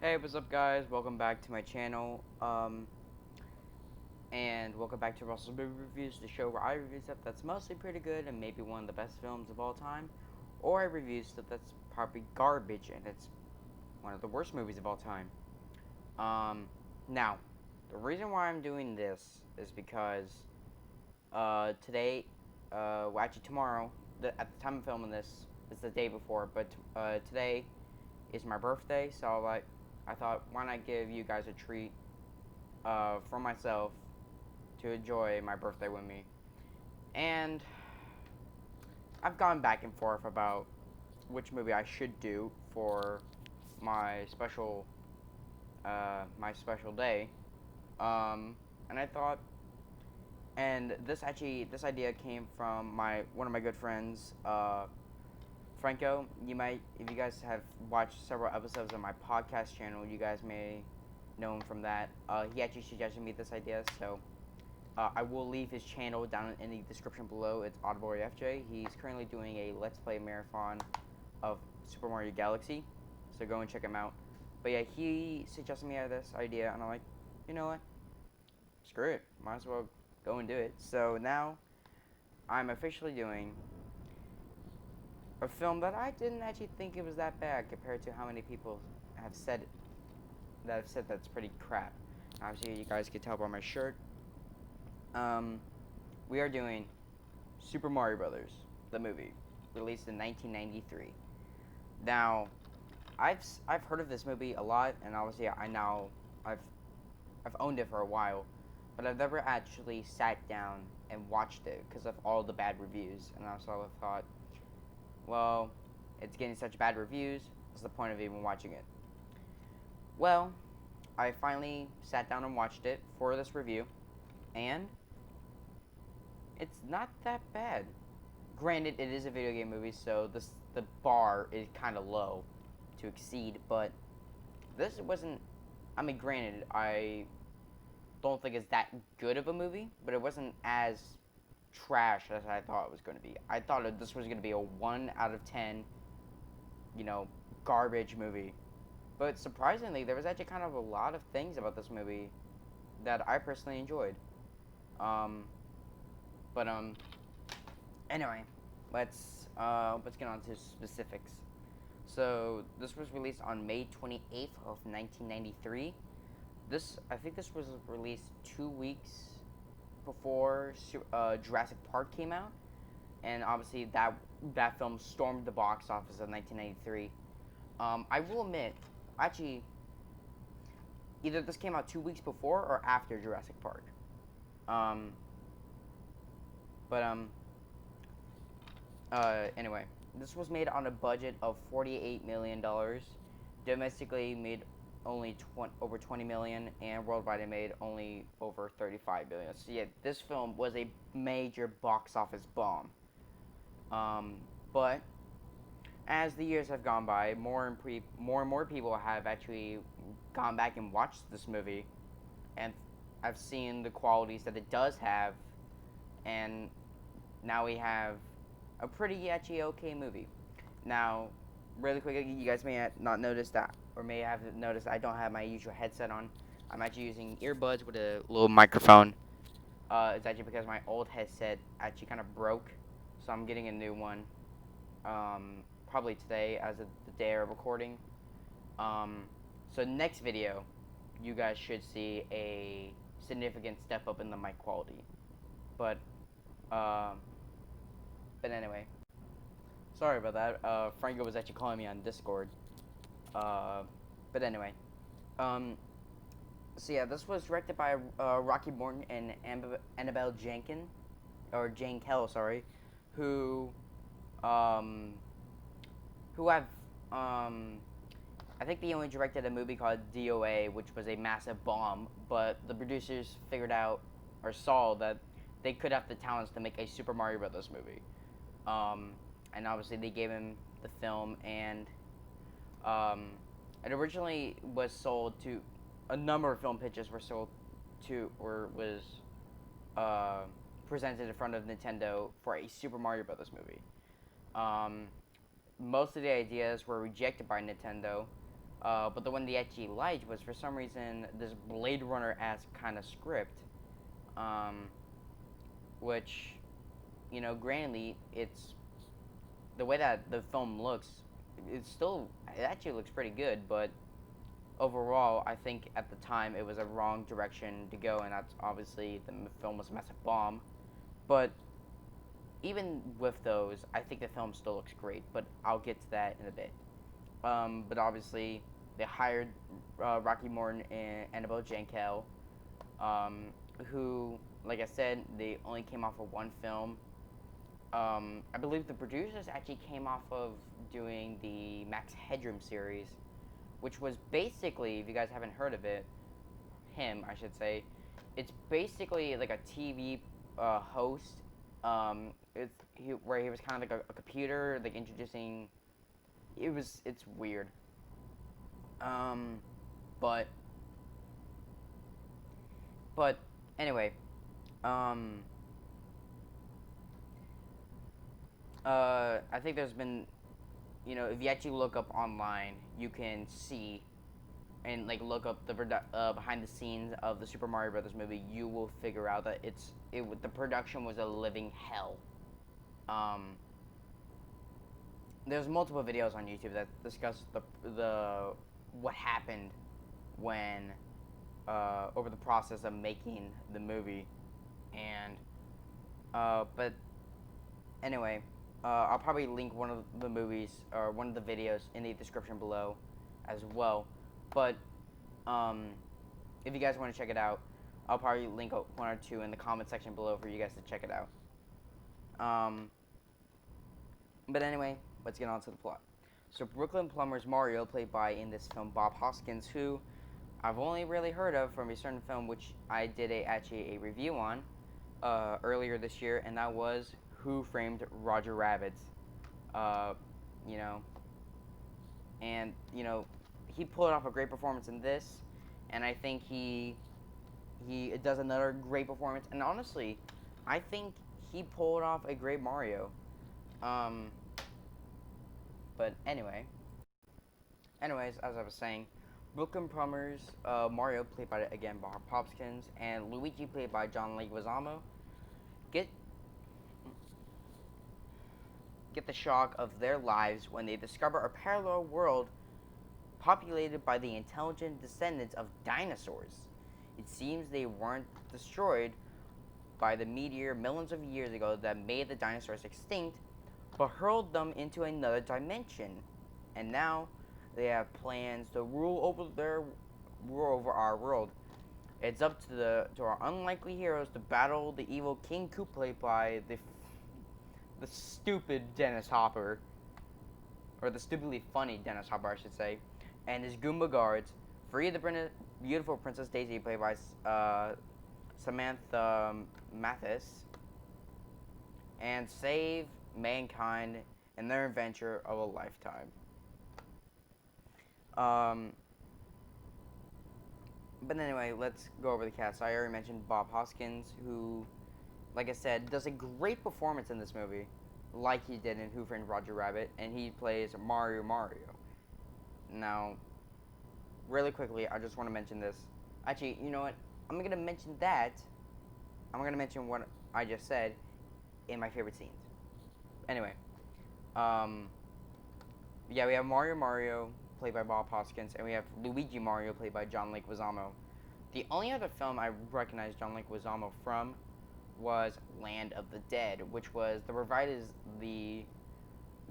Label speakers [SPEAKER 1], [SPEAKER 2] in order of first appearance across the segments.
[SPEAKER 1] Hey, what's up, guys? Welcome back to my channel. And welcome back to Russell's Movie Reviews, the show where I review stuff that's mostly pretty good and maybe one of the best films of all time, or I review stuff that's probably garbage and it's one of the worst movies of all time. Now, the reason why I'm doing this is because today, well, actually tomorrow, at the time of filming this, it's the day before, but today is my birthday, so I thought, why not give you guys a treat for myself to enjoy my birthday with me. And I've gone back and forth about which movie I should do for my special day. And I thought, and this idea came from one of my good friends, Franco. If you guys have watched several episodes of my podcast channel, you guys may know him from that. He actually suggested me this idea, so I will leave his channel down in the description below. It's AudibleFJ. He's currently doing a Let's Play marathon of Super Mario Galaxy, so go and check him out. But yeah, he suggested me this idea, and I'm like, you know what? Screw it. Might as well go and do it. So now, I'm officially doing a film that I didn't actually think it was that bad compared to how many people have said that's pretty crap. Obviously, you guys can tell by my shirt. We are doing Super Mario Brothers, the movie, released in 1993. Now, I've heard of this movie a lot, and obviously I've owned it for a while, but I've never actually sat down and watched it because of all the bad reviews. And I also thought, well, it's getting such bad reviews. What's the point of even watching it? Well, I finally sat down and watched it for this review, and it's not that bad. Granted, it is a video game movie, so the bar is kind of low to exceed, but this wasn't. I mean, granted, I don't think it's that good of a movie, but it wasn't as trash as I thought it was going to be. I thought this was going to be a 1 out of 10, garbage movie. But surprisingly, there was actually kind of a lot of things about this movie that I personally enjoyed. Um, but anyway, let's get on to specifics. So this was released on May 28th of 1993. I think this was released 2 weeks before Jurassic Park came out, and obviously that film stormed the box office of 1993. I will admit, actually, either this came out 2 weeks before or after Jurassic Park. Um, Anyway, this was made on a budget of $48 million. Domestically made only over 20 million, and worldwide it made only over 35 billion. So yeah, this film was a major box office bomb. But as the years have gone by, more and more people have actually gone back and watched this movie, and I've seen the qualities that it does have, and now we have a pretty actually okay movie. Now, really quickly, you guys may not notice that, or may have noticed I don't have my usual headset on. I'm actually using earbuds with a little microphone. It's actually because my old headset actually kind of broke, so I'm getting a new one. Probably today, as of the day of recording. So next video, you guys should see a significant step up in the mic quality. But, anyway, sorry about that. Franco was actually calling me on Discord. But anyway, so yeah, this was directed by Rocky Morton and Annabelle Jankin, or Jane Kell, sorry, who have I think they only directed a movie called DOA, which was a massive bomb, but the producers figured out or saw that they could have the talents to make a Super Mario Brothers movie. And obviously they gave him the film, and it originally was sold to a number of film pitches were sold to, or was presented in front of Nintendo for a Super Mario Brothers movie. Most of the ideas were rejected by Nintendo, But the one they actually liked was, for some reason, this Blade Runner-esque kind of script, um, which, granted, it's the way that the film looks. It actually looks pretty good, but overall, I think at the time it was a wrong direction to go, and that's obviously the film was a massive bomb. But even with those, I think the film still looks great. But I'll get to that in a bit. But obviously, they hired Rocky Morton and Annabelle Jankel, um, who, like I said, they only came off of one film. I believe the producers actually came off of doing the Max Headroom series, which was basically, if you guys haven't heard of it, him, I should say, it's basically like a TV host. Where he was kind of like a computer, like introducing. It's weird. Um, but but anyway, um, I think there's been, if you actually look up online, you can see and like look up the behind the scenes of the Super Mario Brothers movie. You will figure out that the production was a living hell. Um, there's multiple videos on YouTube that discuss the what happened when over the process of making the movie, and but anyway, I'll probably link one of the movies or one of the videos in the description below as well. But um, if you guys want to check it out, I'll probably link one or two in the comment section below for you guys to check it out. But anyway, let's get on to the plot. So Brooklyn Plumber's Mario, played by in this film Bob Hoskins, who I've only really heard of from a certain film which I did actually a review on earlier this year, and that was Who Framed Roger Rabbit. Uh, you know, and he pulled off a great performance in this, and I think he does another great performance. And honestly, I think he pulled off a great Mario. Um, but anyways, as I was saying, Brooklyn Plumbers, Mario, played by, again, Bob Hopkins, and Luigi, played by John Leguizamo, get the shock of their lives when they discover a parallel world populated by the intelligent descendants of dinosaurs. It seems they weren't destroyed by the meteor millions of years ago that made the dinosaurs extinct, but hurled them into another dimension. And now they have plans to rule over our world. It's up to our unlikely heroes to battle the evil King Koopa, played by the stupid Dennis Hopper, or the stupidly funny Dennis Hopper, I should say, and his Goomba guards, free the beautiful Princess Daisy, played by Samantha Mathis, and save mankind in their adventure of a lifetime. But anyway, let's go over the cast. I already mentioned Bob Hoskins, who, like I said, does a great performance in this movie, like he did in Who Framed Roger Rabbit, and he plays Mario. Now, really quickly, I just want to mention this. Actually, you know what? I'm going to mention that. I'm going to mention what I just said in my favorite scenes. Anyway, yeah, we have Mario, played by Bob Hoskins, and we have Luigi Mario, played by John Leguizamo. The only other film I recognized John Leguizamo from was Land of the Dead, which was the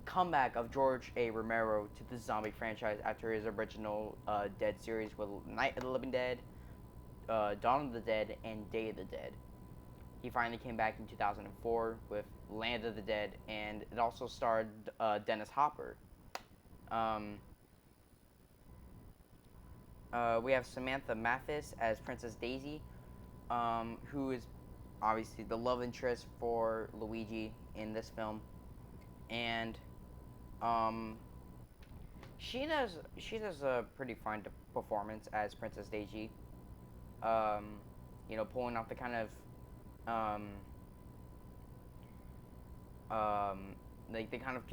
[SPEAKER 1] comeback of George A. Romero to the zombie franchise after his original Dead series with Night of the Living Dead, Dawn of the Dead, and Day of the Dead. He finally came back in 2004 with Land of the Dead, and it also starred Dennis Hopper. We have Samantha Mathis as Princess Daisy, who is obviously the love interest for Luigi in this film, and she does a pretty fine performance as Princess Daisy. Pulling off the kind of like the kind of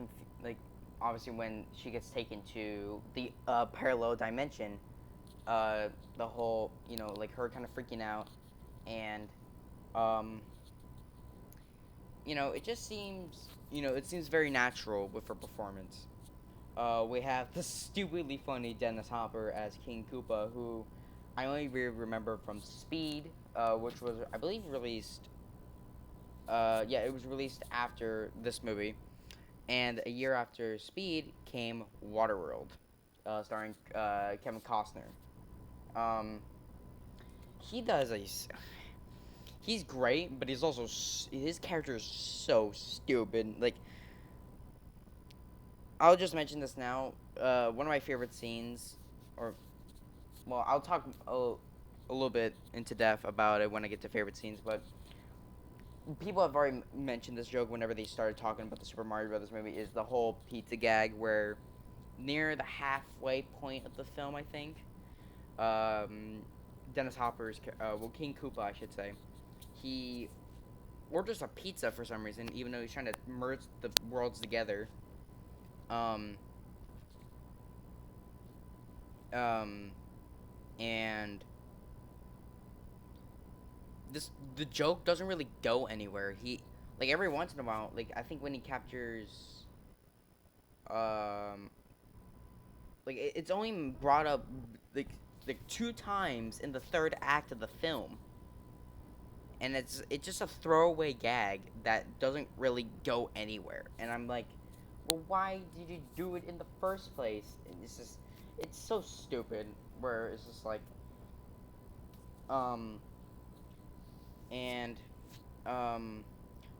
[SPEAKER 1] obviously when she gets taken to the parallel dimension, the whole, like her kind of freaking out, and um, it just seems, it seems very natural with her performance. We have the stupidly funny Dennis Hopper as King Koopa, who I only really remember from Speed, which was, I believe, released. Yeah, it was released after this movie, and a year after Speed came Waterworld, starring Kevin Costner. Um, he does a. He's great, but he's also his character is so stupid. Like, I'll just mention this now. One of my favorite scenes, or well, I'll talk a little bit into depth about it when I get to favorite scenes. But people have already mentioned this joke whenever they started talking about the Super Mario Brothers movie. Is the whole pizza gag where near the halfway point of the film, I think, um, Dennis Hopper's King Koopa, I should say, he orders a pizza for some reason, even though he's trying to merge the worlds together. Um, um, and the joke doesn't really go anywhere. He like every once in a while, like I think when he captures, um, like it's only brought up like two times in the third act of the film, and it's just a throwaway gag that doesn't really go anywhere. And I'm like, well, why did you do it in the first place? And it's so stupid. Where it's just like, um, and um,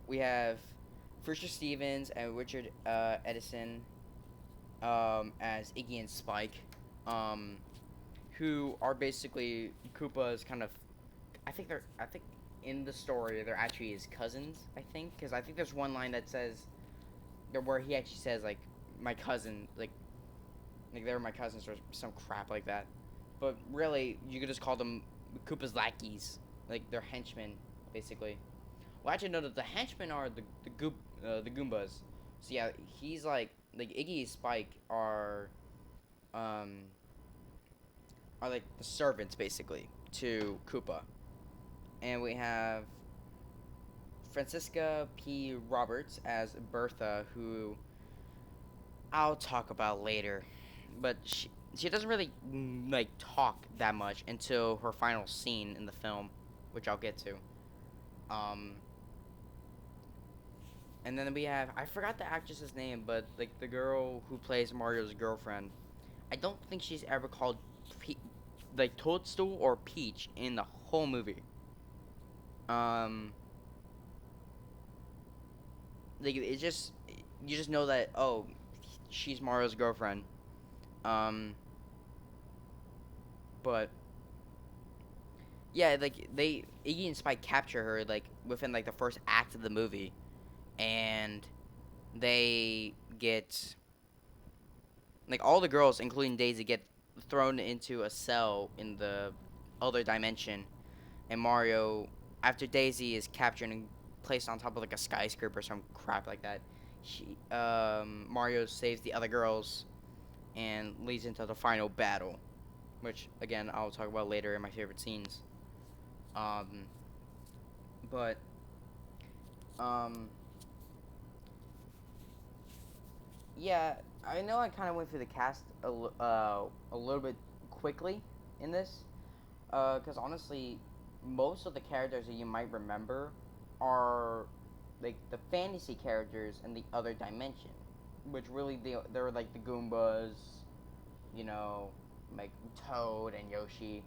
[SPEAKER 1] we have Fisher Stevens and Richard Edison as Iggy and Spike, um, who are basically Koopa's kind of. I think in the story they're actually his cousins. I think because I think there's one line that says where he actually says like my cousin like they're my cousins or some crap like that. But really, you could just call them Koopa's lackeys, like they're henchmen, basically. Well, actually, no. The henchmen are the Goombas. So yeah, he's like Iggy and Spike um are like the servants basically to Koopa, and we have Francisca P. Roberts as Bertha, who I'll talk about later, but she doesn't really like talk that much until her final scene in the film, which I'll get to. Um, and then we have I forgot the actress's name, but like the girl who plays Mario's girlfriend. I don't think she's ever called like Toadstool or Peach in the whole movie. Um, like it just you just know that she's Mario's girlfriend. Um, but yeah, like Iggy and Spike capture her like within like the first act of the movie, and they get like all the girls, including Daisy, get thrown into a cell in the other dimension, and Mario, after Daisy is captured and placed on top of like a skyscraper or some crap like that, Mario saves the other girls and leads into the final battle, which again I'll talk about later in my favorite scenes. Um, but um, yeah, I know I kind of went through the cast a little bit quickly in this, because honestly, most of the characters that you might remember are like the fantasy characters in the other dimension, which really they're like the Goombas, you know, like Toad and Yoshi,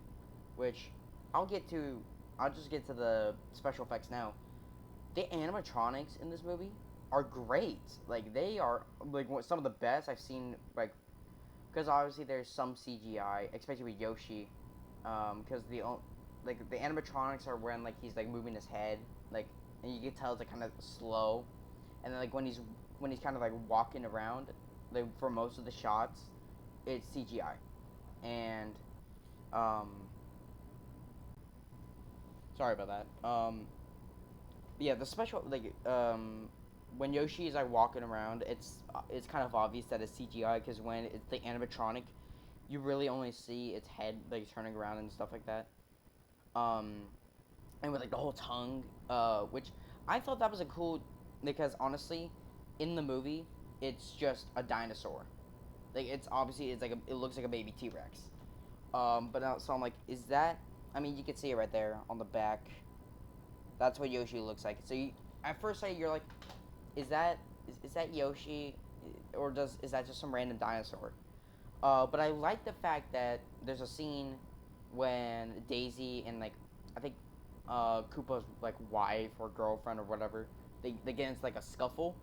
[SPEAKER 1] which I'll get to. I'll just get to the special effects now. The animatronics in this movie are great. Like they are like some of the best I've seen. Like because obviously there's some CGI, especially with Yoshi, because like the animatronics are when like he's like moving his head, like and you can tell it's like kind of slow, and then like when he's kind of like walking around, like for most of the shots, it's CGI, and um, sorry about that. Yeah, the special like when Yoshi is like walking around, it's kind of obvious that it's CGI because when it's the animatronic, you really only see its head like turning around and stuff like that. Um, and with like the whole tongue, which I thought that was a cool because honestly, in the movie, it's just a dinosaur. Like it's obviously it's like it looks like a baby T Rex. But now, so I'm like, is that? I mean, you can see it right there on the back. That's what Yoshi looks like. So at first sight, you're like, is that Yoshi, or is that just some random dinosaur? But I like the fact that there's a scene when Daisy and like I think Koopa's like wife or girlfriend or whatever they get into like a scuffle,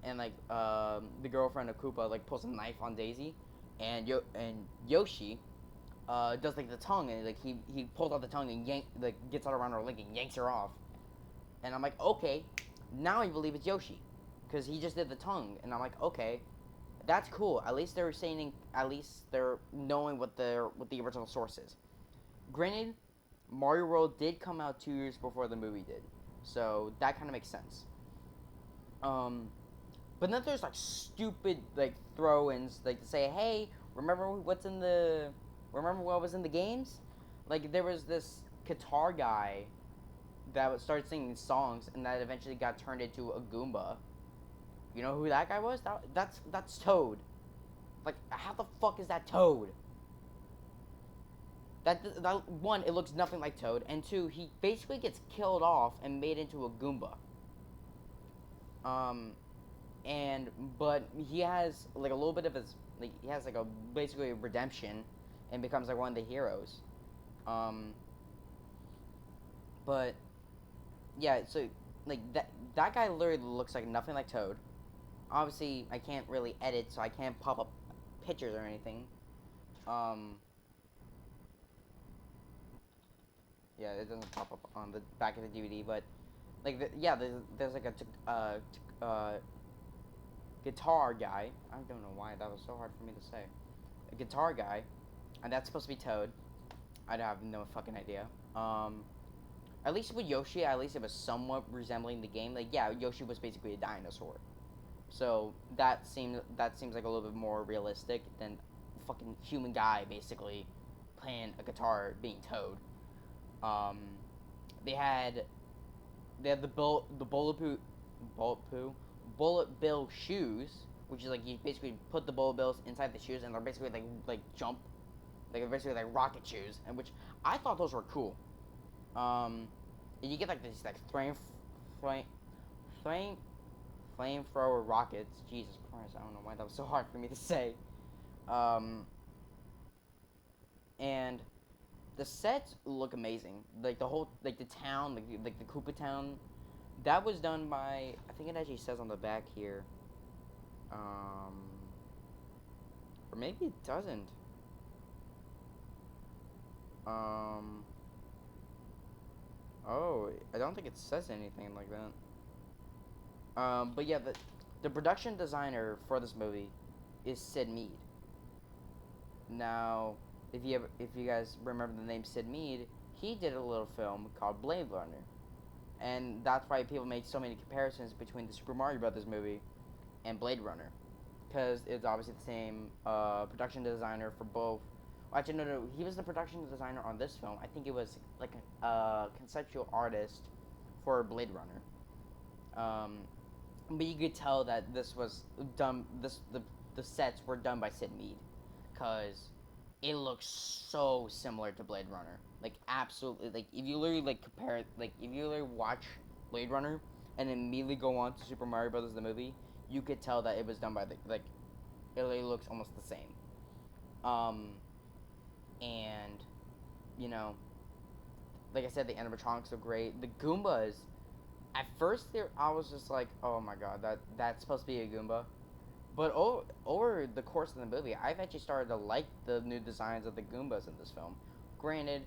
[SPEAKER 1] and like the girlfriend of Koopa like pulls a knife on Daisy, and Yoshi does like the tongue, and like he pulls out the tongue and gets out around her leg and yanks her off, and I'm like, okay, now I believe it's Yoshi, because he just did the tongue, and I'm like, okay, that's cool. At least they're saying, at least they're knowing what the original source is. Granted, Mario World did come out 2 years before the movie did, so that kind of makes sense. Um, but then there's like stupid like throw-ins, like to say, hey, remember what was in the games? Like there was this guitar guy that would start singing songs, and that eventually got turned into a Goomba. You know who that guy was? That's Toad. Like, how the fuck is that Toad? That one, it looks nothing like Toad, and two, he basically gets killed off and made into a Goomba. Um, and but he has like a little bit of his like he has like a basically a redemption, and becomes like one of the heroes. Um, but yeah, so like that guy literally looks like nothing like Toad. Obviously, I can't really edit, so I can't pop up pictures or anything. Um, yeah, it doesn't pop up on the back of the DVD, but like, yeah, there's like a guitar guy. I don't know why that was so hard for me to say. A guitar guy, and that's supposed to be Toad. I have no fucking idea. At least with Yoshi, at least it was somewhat resembling the game. Like, yeah, Yoshi was basically a dinosaur. So that seems like a little bit more realistic than fucking human guy basically playing a guitar being Toad. Um, they had bullet poo bullet bill shoes, which is like you basically put the bullet bills inside the shoes, and they're basically like jump, like they're basically like rocket shoes, and which I thought those were cool. Um, and you get like these like flame flame flamethrower rockets. Jesus Christ, I don't know why that was so hard for me to say. Um, and the sets look amazing. Like the whole, like the town, like the Koopa town, that was done by. I think it actually says on the back here. Um, or maybe it doesn't. Um. Oh, I don't think it says anything like that. But yeah, the production designer for this movie is Sid Mead. Now, if you guys remember the name Sid Mead, he did a little film called Blade Runner, and that's why people make so many comparisons between the Super Mario Brothers movie and Blade Runner, because it's obviously the same production designer for both. Well, actually, no, he was the production designer on this film. I think it was like a conceptual artist for Blade Runner. Um, but you could tell that this was done. The sets were done by Sid Mead, cause it looks so similar to Blade Runner. Like absolutely, like if you literally like compare it, like if you literally watch Blade Runner and then immediately go on to Super Mario Brothers the movie, you could tell that it was done by the like it literally looks almost the same. Um, and you know, like I said, the animatronics are great. The Goombas, at first there, I was just like, oh my god, that's supposed to be a Goomba. But over the course of the movie, I've actually started to like the new designs of the Goombas in this film. Granted,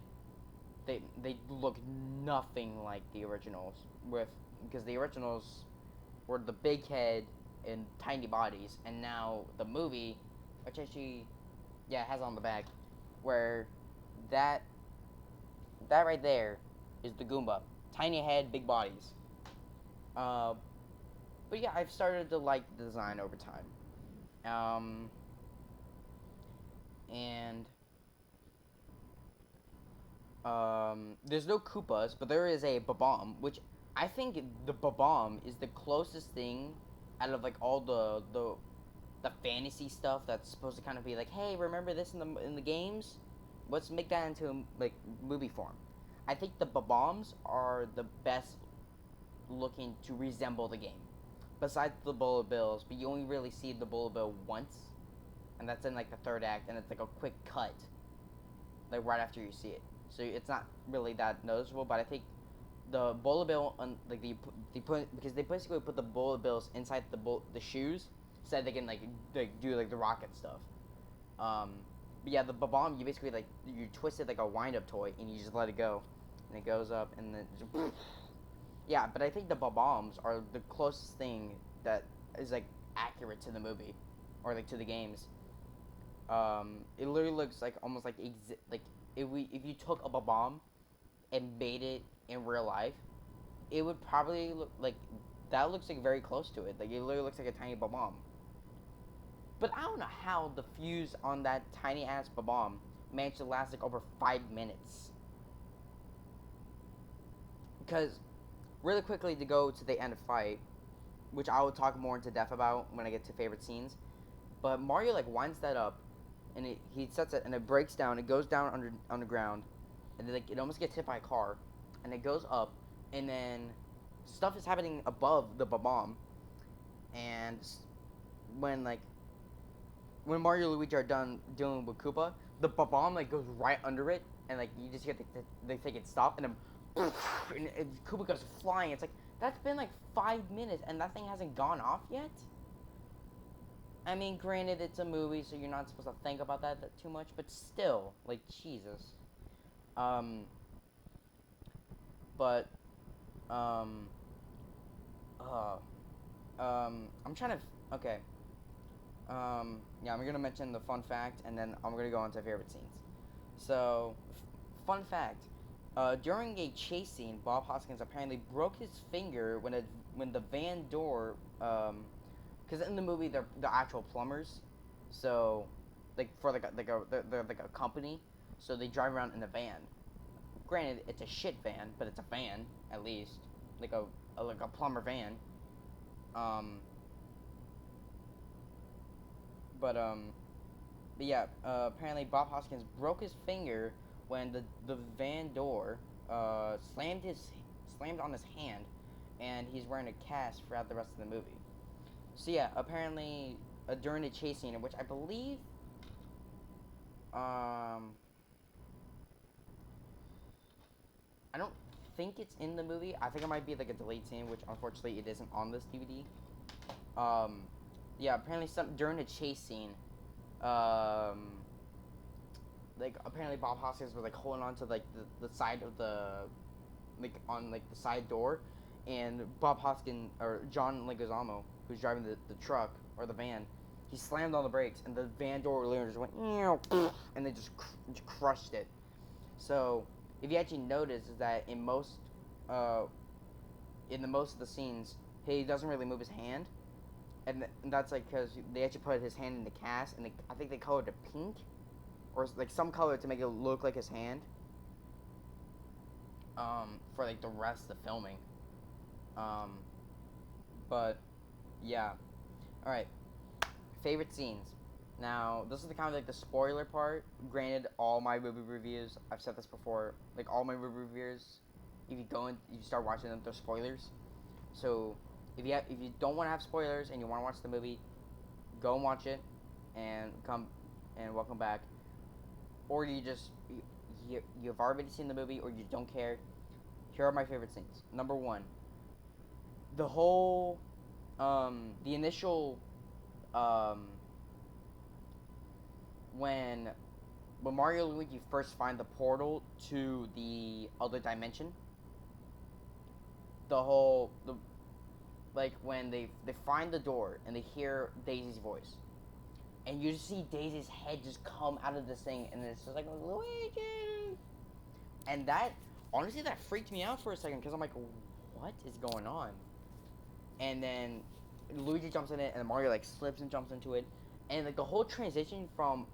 [SPEAKER 1] they look nothing like the originals, with because the originals were the big head and tiny bodies, and now the movie, which actually, yeah, it has on the back, where that that right there is the Goomba, tiny head, big bodies. Uh, But yeah, I've started to like the design over time. And there's no Koopas, but there is a Babam, which I think the Babam is the closest thing out of like all the fantasy stuff that's supposed to kind of be like, hey, remember this in the games? Let's make that into like movie form. I think the Babams are the best looking to resemble the game, besides the Bullet Bills. But you only really see the Bullet Bill once, and that's in like the third act, and it's like a quick cut, like right after you see it. So it's not really that noticeable. But I think the Bullet Bill, like they put because they basically put the Bullet Bills inside the shoes, so that they can like do like the rocket stuff. Um, but yeah, the bomb you basically like you twist it like a wind up toy and you just let it go, and it goes up and then just, yeah. But I think the bombs are the closest thing that is like accurate to the movie, or like to the games. It literally looks like almost like like if you took a bomb and made it in real life, it would probably look like that. Looks like very close to it. Like it literally looks like a tiny bomb. But I don't know how the fuse on that tiny ass bomb managed to last like over 5 minutes. Because really quickly to go to the end of fight, which I will talk more into depth about when I get to favorite scenes. But Mario like winds that up, and he sets it, and it breaks down. It goes down on the ground, and then, like it almost gets hit by a car, and it goes up, and then stuff is happening above the bomb, and when like when Mario and Luigi are done dealing with Koopa, the bomb like goes right under it, and like you just hear they think it stop, and then and Koopa goes flying. It's like that's been like 5 minutes, and that thing hasn't gone off yet. I mean, granted, it's a movie, so you're not supposed to think about that too much, but still, like Jesus. Um, but um, uh, I'm trying to. Okay. Yeah, I'm gonna mention the fun fact, and then I'm gonna go on to favorite scenes. So, fun fact: during a chase scene, Bob Hoskins apparently broke his finger when the van door, because in the movie they're actual plumbers, so like for they're like a company, so they drive around in a van. Granted, it's a shit van, but it's a van at least, like a plumber van. Um, but But yeah, apparently Bob Hoskins broke his finger when the van door slammed on his hand, and he's wearing a cast throughout the rest of the movie. So yeah, apparently during the chase scene, which I believe, I don't think it's in the movie. I think it might be like a delayed scene, which unfortunately it isn't on this DVD. Um, yeah, apparently during the chase scene, um, like apparently Bob Hoskins was like holding on to like the side of the like on like the side door, and Bob Hoskins or John Leguizamo, who's driving the truck or the van, he slammed on the brakes, and the van door literally just went and they just crushed it. So if you actually notice is that uh in the most of the scenes he doesn't really move his hand, and that's like because they actually put his hand in the cast, and I think they colored it pink or like some color to make it look like his hand. For like the rest of the filming. Um, but yeah. All right. Favorite scenes. Now, this is the kind of like the spoiler part. Granted, all my movie reviews, I've said this before, like all my movie reviews, if you go and you start watching them, they're spoilers. So if you don't want to have spoilers and you want to watch the movie, go and watch it, and come and welcome back. Or you've already seen the movie, or you don't care. Here are my favorite scenes. Number one, the whole the initial um when Mario and Luigi first find the portal to the other dimension, the like when they find the door and they hear Daisy's voice, and you just see Daisy's head just come out of this thing, and it's just like Luigi, and that honestly that freaked me out for a second because I'm like, what is going on? and then Luigi jumps in it, and Mario like slips and jumps into it, and like the whole transition from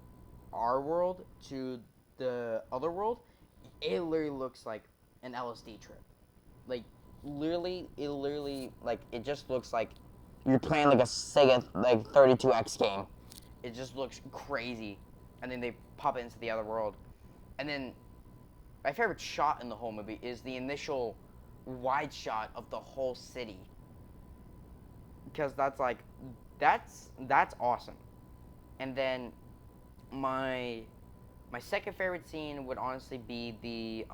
[SPEAKER 1] our world to the other world, it literally looks like an LSD trip. Like literally like it just looks like you're playing like a Sega like 32X game. It just looks crazy, and then they pop it into the other world, and then my favorite shot in the whole movie is the initial wide shot of the whole city, because that's like that's awesome. And then my my second favorite scene would honestly be the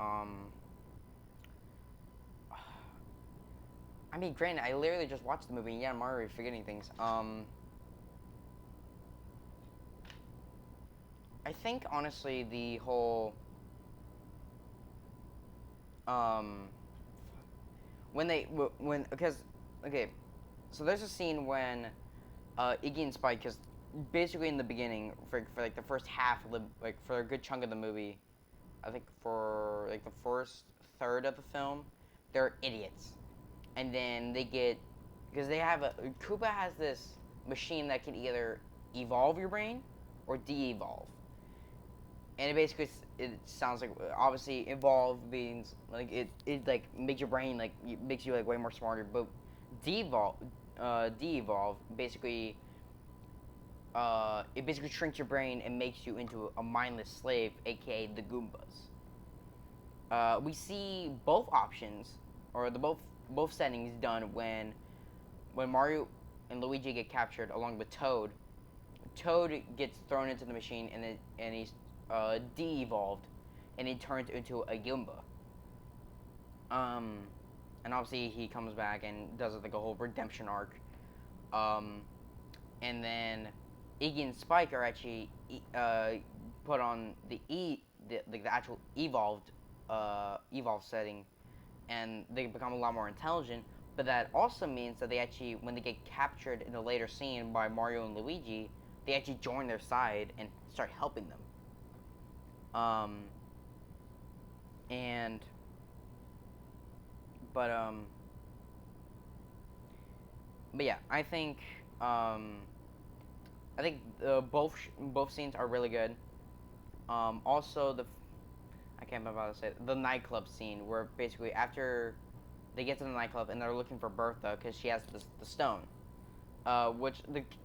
[SPEAKER 1] I mean, granted, I literally just watched the movie, and yeah, I'm already forgetting things. I think honestly the whole um when they when because okay, so there's a scene when Iggy and Spike, because basically in the beginning for like the first half of the like for a good chunk of the movie, I think for like the first third of the film, they're idiots, and then they get because they have a Koopa has this machine that can either evolve your brain or de-evolve, and it basically it sounds like obviously evolve means like it like makes your brain like makes you like way more smarter, but de-evolve de-evolve basically it basically shrinks your brain and makes you into a mindless slave, aka the Goombas. We see both options or the both settings done when Mario and Luigi get captured along with Toad. Toad gets thrown into the machine and he's de-evolved, and he turns into a Goomba. Um, and obviously he comes back and does like a whole redemption arc. Um, and then Iggy and Spike are actually put on the actual evolved setting, and they become a lot more intelligent. But that also means that they actually, when they get captured in a later scene by Mario and Luigi, they actually join their side and start helping them. Um, and but um, but yeah, um, I think both scenes are really good. Also I can't remember how to say it, the nightclub scene where basically after they get to the nightclub and they're looking for Bertha because she has the stone. Which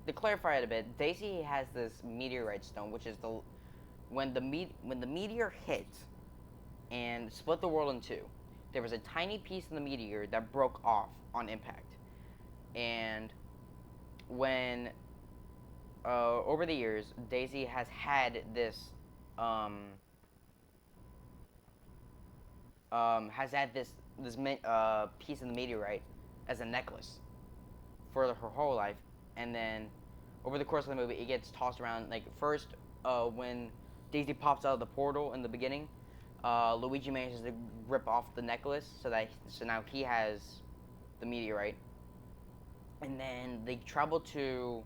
[SPEAKER 1] to clarify it a bit, Daisy has this meteorite stone, which is the when the meteor hit and split the world in two, there was a tiny piece of the meteor that broke off on impact, and when over the years, Daisy has had this um, has had this piece of the meteorite as a necklace for her whole life, and then over the course of the movie, it gets tossed around. Like first, when Daisy pops out of the portal in the beginning, Luigi manages to rip off the necklace so now he has the meteorite, and then they go to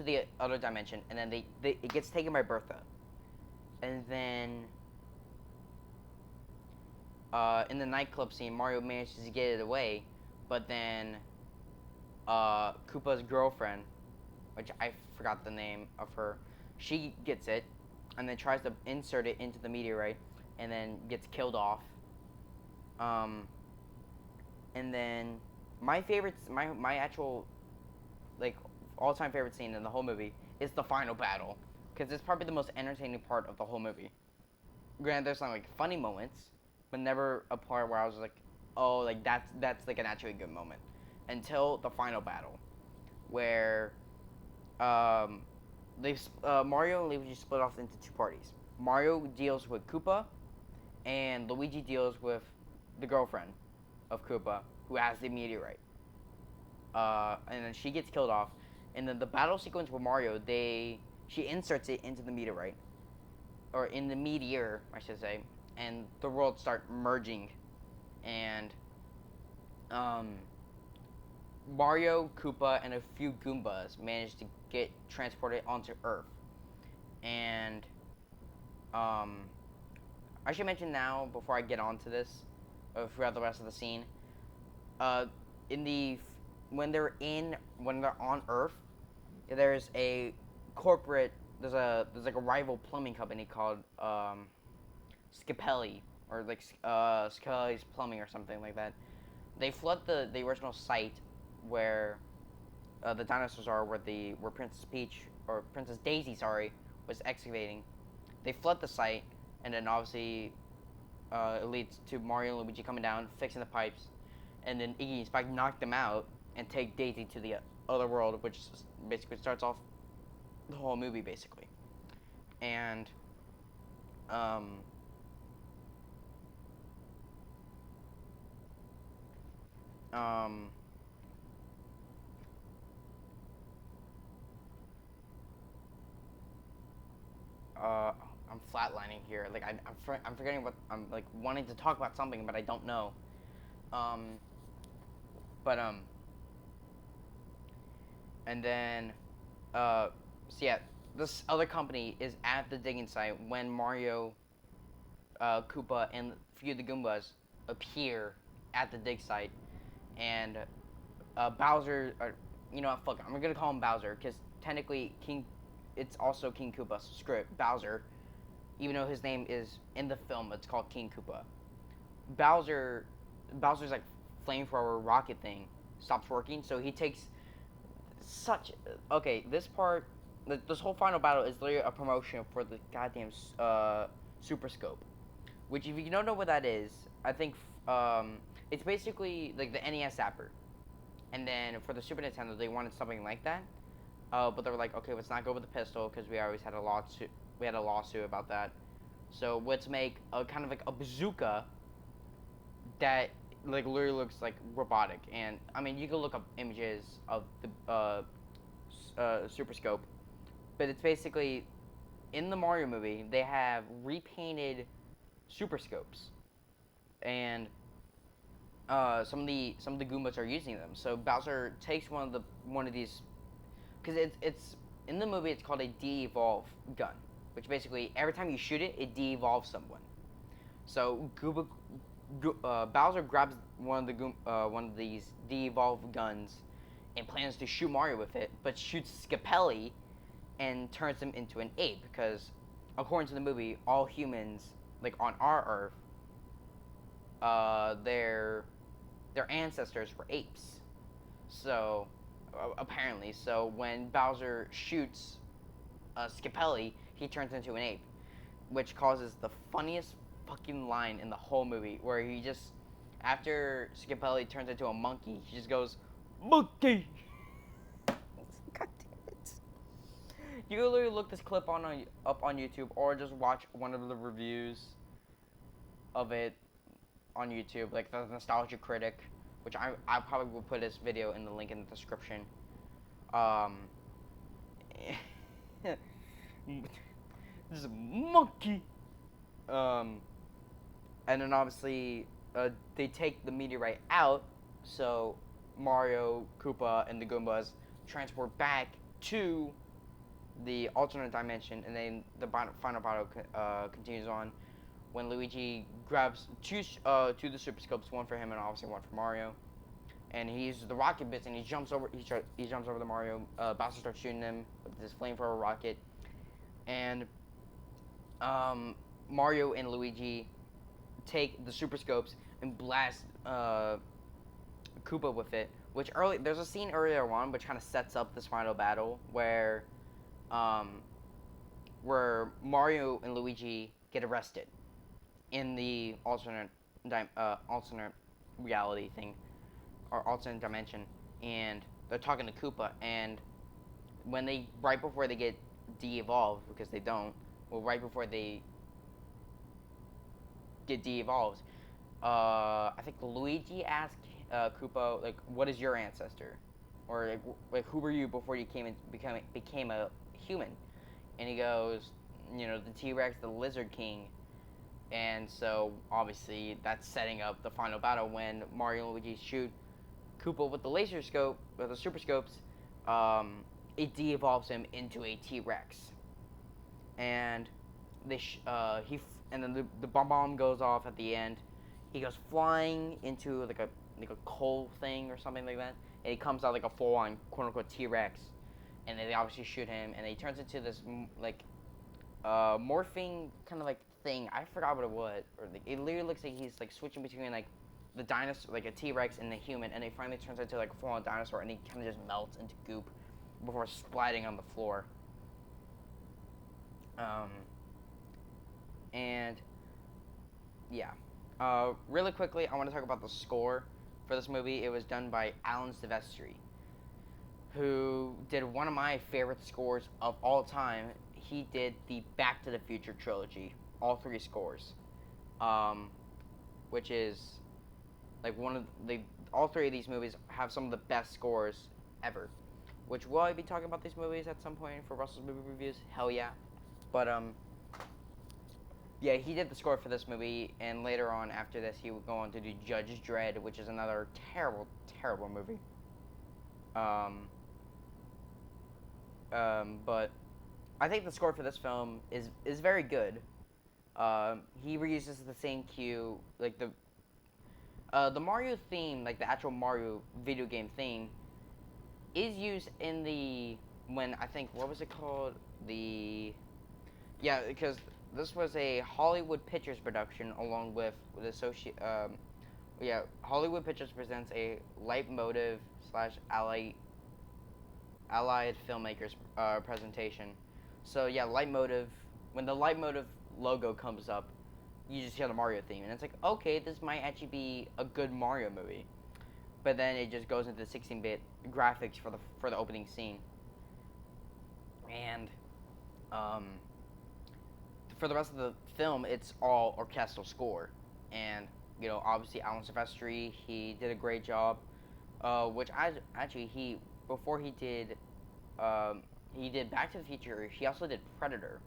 [SPEAKER 1] the other dimension, and then it gets taken by Bertha, and then in the nightclub scene, Mario manages to get it away, but then Koopa's girlfriend, which I forgot the name of her, she gets it, and then tries to insert it into the meteorite, and then gets killed off. Um, and then my actual like all time favorite scene in the whole movie is the final battle, because it's probably the most entertaining part of the whole movie. Granted, there's some like funny moments, but never a part where I was like, oh, like that's like an actually good moment, until the final battle, where um, Mario and Luigi split off into two parties. Mario deals with Koopa, and Luigi deals with the girlfriend of Koopa, who has the meteorite. And then she gets killed off, and then the battle sequence with Mario, she inserts it into the meteorite, or in the meteor, I should say, and the worlds start merging, and um, Mario, Koopa, and a few Goombas manage to get transported onto Earth, and um, I should mention now before I get on to this, throughout the rest of the scene, uh, in the when they're on Earth, there's a corporate there's like a rival plumbing company called Scapelli or like Scapelli's Plumbing or something like that. They flood the original site where the dinosaurs are, where Princess Peach or Princess Daisy, sorry, was excavating. They flood the site, and then obviously it leads to Mario and Luigi coming down, fixing the pipes, and then Iggy and Spike knock them out and take Daisy to the other world, which basically starts off the whole movie, basically. And um, um, uh, I'm flatlining here. Like I'm forgetting what I'm like wanting to talk about something, but I don't know. Um, but and then so yeah, this other company is at the digging site when Mario, Koopa, and a few of the Goombas appear at the dig site, and Bowser, or, you know what, fuck, I'm gonna call him Bowser, because technically it's also King Koopa's script, Bowser, even though his name is, in the film, it's called King Koopa. Bowser's like flamethrower rocket thing stops working, so he takes such, okay, this whole final battle is literally a promotion for the goddamn Super Scope, which if you don't know what that is, I think it's basically like the NES Zapper. And then for the Super Nintendo, they wanted something like that. But they were like, okay, let's not go with the pistol because we always had a lawsuit. We had a lawsuit about that. So let's make a kind of like a bazooka that like literally looks like robotic. And I mean, you can look up images of the Super Scope, but it's basically in the Mario movie they have repainted Super Scopes, and some of the Goombas are using them. So Bowser takes one of these because it's in the movie it's called a de-evolve gun, which basically every time you shoot it, it de-evolves someone. So Bowser grabs one of these de-evolved guns and plans to shoot Mario with it, but shoots Scapelli and turns him into an ape because, according to the movie, all humans like on our Earth, their ancestors were apes. So apparently, so when Bowser shoots Scapelli, he turns into an ape, which causes the funniest fucking line in the whole movie, where he just after Scapelli turns into a monkey, he just goes monkey. God damn it! You can literally look this clip up on YouTube, or just watch one of the reviews of it on YouTube, like the Nostalgia Critic, which I probably will put his video in the link in the description. Um, this is a monkey. Um, and then obviously they take the meteorite out, so Mario, Koopa, and the Goombas transport back to the alternate dimension, and then the final battle continues on when Luigi grabs two the Super Scopes, one for him and obviously one for Mario, and he uses the rocket bits and he jumps over the Mario. Bowser starts shooting him with this flamethrower rocket, and Mario and Luigi take the Super Scopes and blast Koopa with it. There's a scene earlier on which kind of sets up this final battle where Mario and Luigi get arrested in the alternate reality thing or alternate dimension, and they're talking to Koopa, and right before they get de-evolved, because they don't, well, right before they get de-evolved, I think Luigi asked Koopa, like, what is your ancestor, or like who were you before you became a human, and he goes, the T-Rex, the Lizard King. And so, obviously, that's setting up the final battle when Mario and Luigi shoot Koopa with the laser scope, with the Super Scopes. It de-evolves him into a T-Rex, and and then the bomb goes off at the end. He goes flying into like like a coal thing or something like that, and he comes out like a full-on quote unquote T-Rex, and they obviously shoot him, and he turns into this like morphing kind of like thing. I forgot what it was, or like, it literally looks like he's like switching between like the dinosaur, like a T-Rex and a human, and he finally turns into like a full-on dinosaur, and he kind of just melts into goop before splatting on the floor. Um, and yeah, really quickly, I want to talk about the score for this movie. It was done by Alan Silvestri, who did one of my favorite scores of all time. He did the Back to the Future trilogy, all three scores, um, which is like one of the all three of these movies have some of the best scores ever. Which will I be talking about these movies at some point for Russell's movie reviews? Hell yeah! But yeah, he did the score for this movie, and later on after this, he would go on to do Judge Dredd, which is another terrible, terrible movie. But I think the score for this film is very good. He reuses the same cue, like the Mario theme, like the actual Mario video game theme, is used in the when I think what was it called the yeah because this was a Hollywood Pictures production along with Hollywood Pictures presents a Leitmotiv slash Allied Filmmakers presentation. So yeah, Leitmotiv. When the Leitmotiv logo comes up, you just hear the Mario theme, and it's like, okay, this might actually be a good Mario movie. But then it just goes into the 16-bit graphics for the opening scene, and um, for the rest of the film, it's all orchestral score, and obviously Alan Silvestri, he did a great job. Which actually before he did Back to the Future, he also did Predator,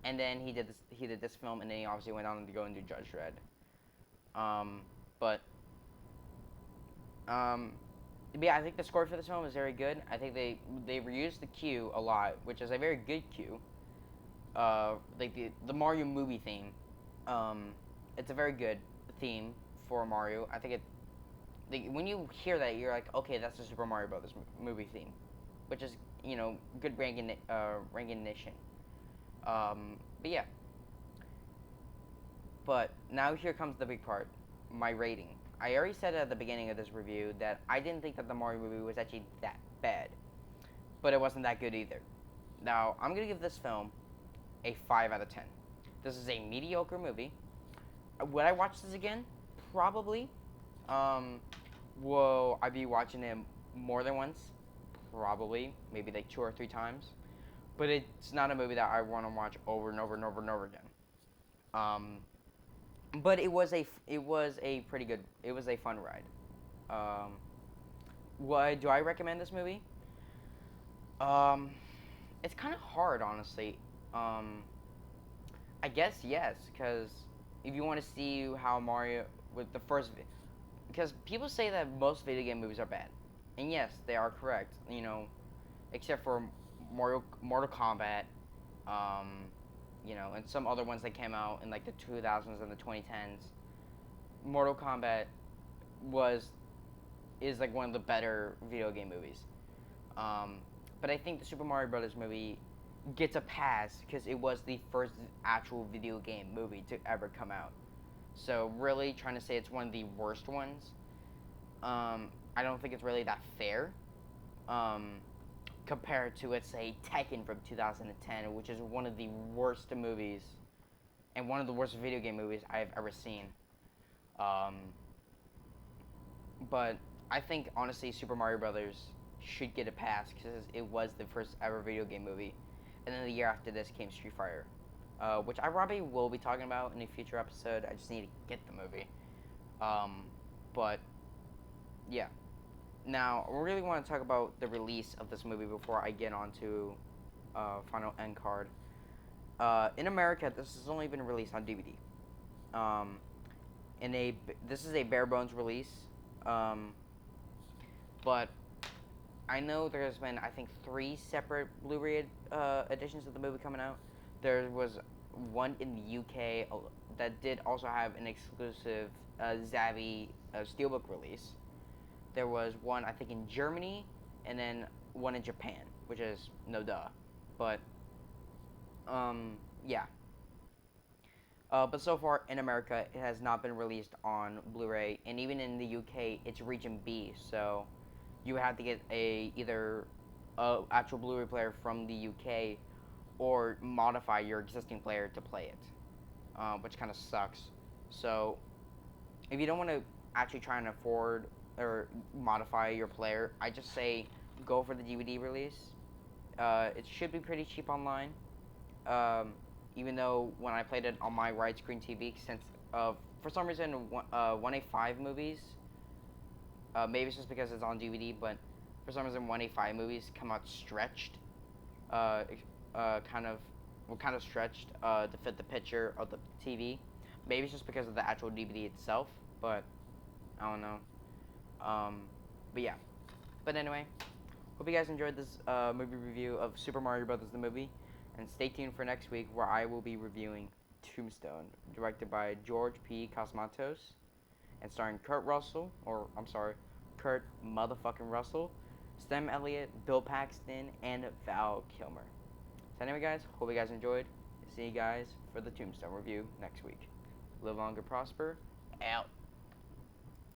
[SPEAKER 1] and then he did this film, and then he obviously went on to go and do Judge Dredd. But yeah, I think the score for this film is very good. I think they reused the cue a lot, which is a very good cue. Like the Mario movie theme. It's a very good theme for Mario. I think when you hear that, you're like, okay, that's the Super Mario Brothers movie theme, which is good recognition. But yeah. But now here comes the big part, my rating. I already said at the beginning of this review that I didn't think that the Mario movie was actually that bad, but it wasn't that good either. Now I'm gonna give this film a 5 out of 10. This is a mediocre movie. Would I watch this again? Probably. Will I be watching it more than once? Probably. Maybe like 2 or 3 times. But it's not a movie that I want to watch over and over and over and over again. But it was a pretty good. It was a fun ride. What do I recommend this movie? Um, it's kind of hard, honestly. I guess yes, because if you want to see how Mario with the first, because people say that most video game movies are bad, and yes, they are correct. Except for Mortal Kombat, and some other ones that came out in like the 2000s and the 2010s. Mortal Kombat is like one of the better video game movies. But I think the Super Mario Brothers movie gets a pass because it was the first actual video game movie to ever come out. So really trying to say it's one of the worst ones, I don't think it's really that fair. Compared to, let's say, Tekken from 2010, which is one of the worst movies and one of the worst video game movies I've ever seen. But I think, honestly, Super Mario Brothers should get a pass because it was the first ever video game movie. And then the year after this came Street Fighter, which I probably will be talking about in a future episode. I just need to get the movie. But, yeah. Now, I really want to talk about the release of this movie before I get on to final end card. In America, this has only been released on DVD. This is a bare bones release, but I know there's been, I think, 3 separate Blu-ray editions of the movie coming out. There was one in the UK that did also have an exclusive Zavi Steelbook release. There was one, I think, in Germany, and then one in Japan, which is no duh. But, yeah. But so far in America, it has not been released on Blu-ray, and even in the UK, it's Region B. So you would have to get either a actual Blu-ray player from the UK or modify your existing player to play it, which kind of sucks. So if you don't want to actually try and afford or modify your player, I just say go for the DVD release. It should be pretty cheap online. Um, Even though when I played it on my widescreen TV, since for some reason 1A5 movies, maybe it's just because it's on DVD, but for some reason 1A5 movies come out stretched, uh, kind of kind of stretched to fit the picture of the TV. Maybe it's just because of the actual DVD itself, but I don't know. Um, but yeah. But anyway, hope you guys enjoyed this movie review of Super Mario Brothers the movie, and stay tuned for next week where I will be reviewing Tombstone, directed by George P. Cosmatos, and starring Kurt Russell, or I'm sorry, Kurt motherfucking Russell, Stem Elliott, Bill Paxton, and Val Kilmer. So anyway, guys, hope you guys enjoyed. See you guys for the Tombstone review next week. Live long and prosper. Out.